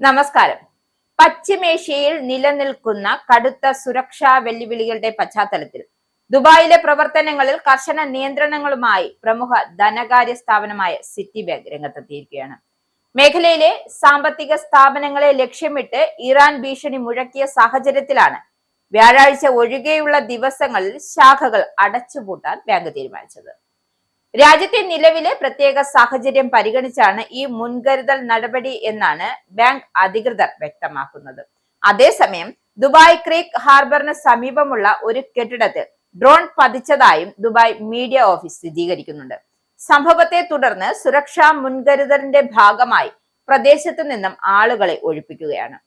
നമസ്കാരം. പശ്ചിമേഷ്യയിൽ നിലനിൽക്കുന്ന കടുത്ത സുരക്ഷാ വെല്ലുവിളികളുടെ പശ്ചാത്തലത്തിൽ ദുബായിലെ പ്രവർത്തനങ്ങളിൽ കർശന നിയന്ത്രണങ്ങളുമായി പ്രമുഖ ധനകാര്യ സ്ഥാപനമായ സിറ്റി ബാങ്ക് രംഗത്തെത്തിയിരിക്കുകയാണ്. മേഖലയിലെ സാമ്പത്തിക സ്ഥാപനങ്ങളെ ലക്ഷ്യമിട്ട് ഇറാൻ ഭീഷണി മുഴക്കിയ സാഹചര്യത്തിലാണ് വ്യാഴാഴ്ച ഒഴികെയുള്ള ദിവസങ്ങളിൽ ശാഖകൾ അടച്ചുപൂട്ടാൻ ബാങ്ക് തീരുമാനിച്ചത്. രാജ്യത്തെ നിലവിലെ പ്രത്യേക സാഹചര്യം പരിഗണിച്ചാണ് ഈ മുൻകരുതൽ നടപടി എന്നാണ് ബാങ്ക് അധികൃതർ വ്യക്തമാക്കുന്നത്. അതേസമയം ദുബായ് ക്രീക്ക് ഹാർബറിന് സമീപമുള്ള ഒരു കെട്ടിടത്തിൽ ഡ്രോൺ പതിച്ചതായും ദുബായ് മീഡിയ ഓഫീസ് സ്ഥിരീകരിക്കുന്നുണ്ട്. സംഭവത്തെ തുടർന്ന് സുരക്ഷാ മുൻകരുതലിന്റെ ഭാഗമായി പ്രദേശത്തു നിന്നും ആളുകളെ ഒഴിപ്പിക്കുകയാണ്.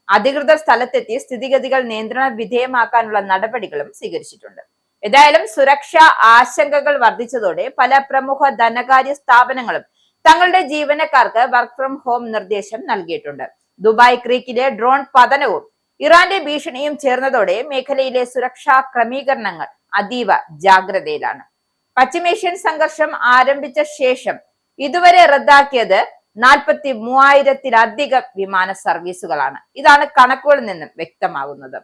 അധികൃതർ സ്ഥലത്തെത്തി സ്ഥിതിഗതികൾ നിയന്ത്രണ വിധേയമാക്കാനുള്ള നടപടികളും സ്വീകരിച്ചിട്ടുണ്ട്. ഏതായാലും സുരക്ഷാ ആശങ്കകൾ വർദ്ധിച്ചതോടെ പല പ്രമുഖ ധനകാര്യ സ്ഥാപനങ്ങളും തങ്ങളുടെ ജീവനക്കാർക്ക് വർക്ക് ഫ്രം ഹോം നിർദ്ദേശം നൽകിയിട്ടുണ്ട്. ദുബായ് ക്രീക്കിലെ ഡ്രോൺ പതനവും ഇറാന്റെ ഭീഷണിയും ചേർന്നതോടെ മേഖലയിലെ സുരക്ഷാ ക്രമീകരണങ്ങൾ അതീവ ജാഗ്രതയിലാണ്. പശ്ചിമേഷ്യൻ സംഘർഷം ആരംഭിച്ച ശേഷം ഇതുവരെ റദ്ദാക്കിയത് 43,000-ത്തിലധികം വിമാന സർവീസുകളാണ്. ഇതാണ് കണക്കുകളിൽ നിന്നും വ്യക്തമാകുന്നത്.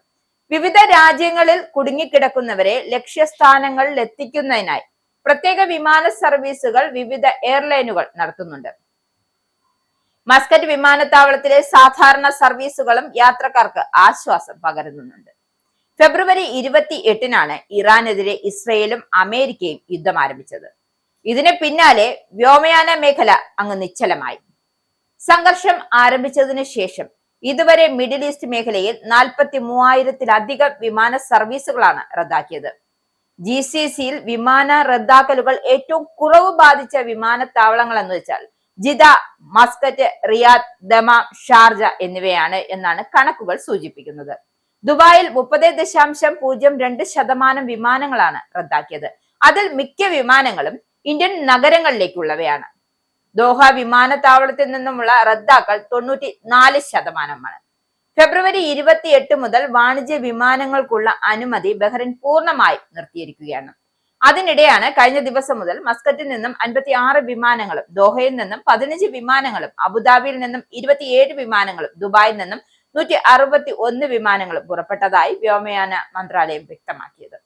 വിവിധ രാജ്യങ്ങളിൽ കുടുങ്ങിക്കിടക്കുന്നവരെ ലക്ഷ്യസ്ഥാനങ്ങളിൽ എത്തിക്കുന്നതിനായി പ്രത്യേക വിമാന സർവീസുകൾ വിവിധ എയർലൈനുകൾ നടത്തുന്നുണ്ട്. മസ്കറ്റ് വിമാനത്താവളത്തിലെ സാധാരണ സർവീസുകളും യാത്രക്കാർക്ക് ആശ്വാസം പകരുന്നുണ്ട്. ഫെബ്രുവരി 28-നാണ് ഇറാനെതിരെ ഇസ്രയേലും അമേരിക്കയും യുദ്ധം ആരംഭിച്ചത്. ഇതിന് പിന്നാലെ വ്യോമയാന മേഖല അങ്ങ് നിശ്ചലമായി. സംഘർഷം ആരംഭിച്ചതിനു ശേഷം ഇതുവരെ മിഡിൽ ഈസ്റ്റ് മേഖലയിൽ 43,000-ത്തിലധികം വിമാന സർവീസുകളാണ് റദ്ദാക്കിയത്. GCCയിൽ വിമാന റദ്ദാക്കലുകൾ ഏറ്റവും കുറവ് ബാധിച്ച വിമാനത്താവളങ്ങൾ എന്ന് വെച്ചാൽ Jida, Muscat, Riyadh, Dammam, Sharjah എന്നിവയാണ് എന്നാണ് കണക്കുകൾ സൂചിപ്പിക്കുന്നത്. ദുബായിൽ 30.02% വിമാനങ്ങളാണ് റദ്ദാക്കിയത്. അതിൽ മിക്ക വിമാനങ്ങളും ഇന്ത്യൻ നഗരങ്ങളിലേക്കുള്ളവയാണ്. ദോഹ വിമാനത്താവളത്തിൽ നിന്നുമുള്ള റദ്ദാക്കൽ 94%. ഫെബ്രുവരി 28 മുതൽ വാണിജ്യ വിമാനങ്ങൾക്കുള്ള അനുമതി ബഹ്റൈൻ പൂർണ്ണമായി നിർത്തിയിരിക്കുകയാണ്. അതിനിടെയാണ് കഴിഞ്ഞ ദിവസം മുതൽ മസ്കറ്റിൽ നിന്നും 56 വിമാനങ്ങളും, ദോഹയിൽ നിന്നും 15 വിമാനങ്ങളും, അബുദാബിയിൽ നിന്നും 27 വിമാനങ്ങളും, ദുബായിൽ നിന്നും 161 വിമാനങ്ങളും പുറപ്പെട്ടതായി വ്യോമയാന മന്ത്രാലയം വ്യക്തമാക്കിയത്.